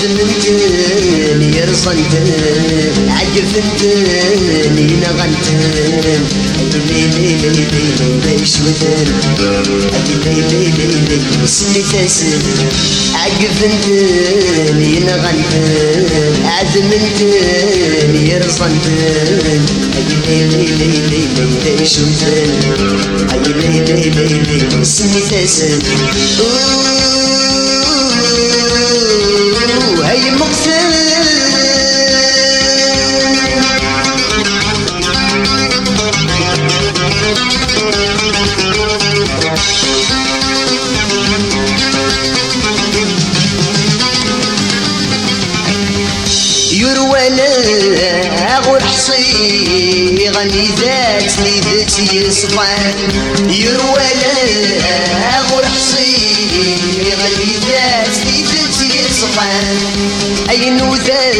عزمتني يرصنتن عجفتني نغنتن ليلي ليش ودن ليلي اسمي تسن عجفتني نغنتن عزمتني يرصنتن ليلي ليش ودن ليلي اسمي تسن هاي مقسم يروى أغور حصي غني ذات ليدتي يصفان يروى أغور حصي غني ذات ليدتي يصفان أي نوذا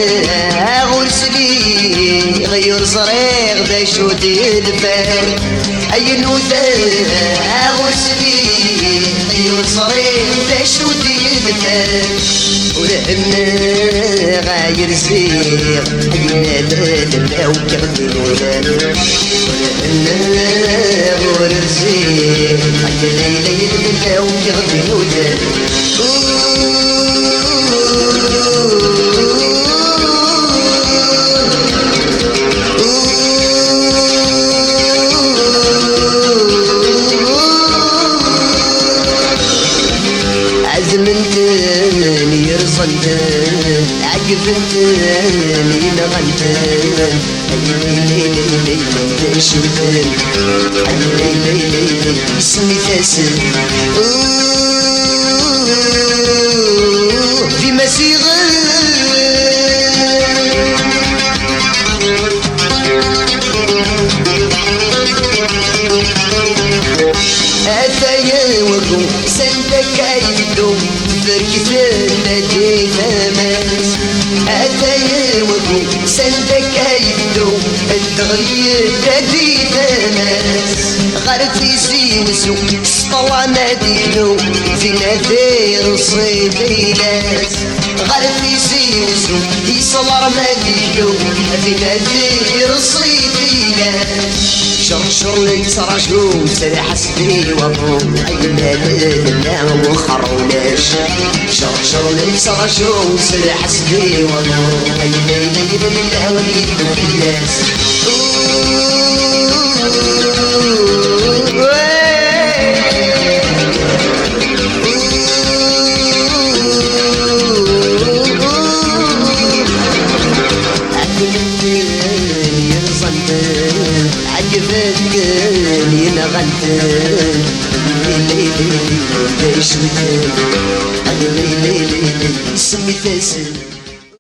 أغور سلي غير صريغ ذا شوتي الفان أي نوذا أغور سلي غير صريغ ذا شوتي الفان ورحمنا غاير زيغ حينا للباو كغدلونا ورحمنا غور زيغ حينا للباو كغدلونا عزمتني يرصنتن عجبتني نغنتن ليلي ليش ودن ليلي اسمي تسن في مسيغة أتايا وقو سندك عيدو فركتن نادي تماس أتايا وقو سندك عيدو التغيير نادي تماس غارتي زينسو سطوى نادينو في نادي رصيدي ناس غارتي زينسو يصلر نادينو في نادي رصيدي ناس شرشر لك سرشو سرح سدي وضو عينا لنا وخروناش شرشر لك سرشو سرح سدي وضو عينا لنا وليد الناس عجبتني نغنتن ليلي ليش ودن ليلي سمي تسن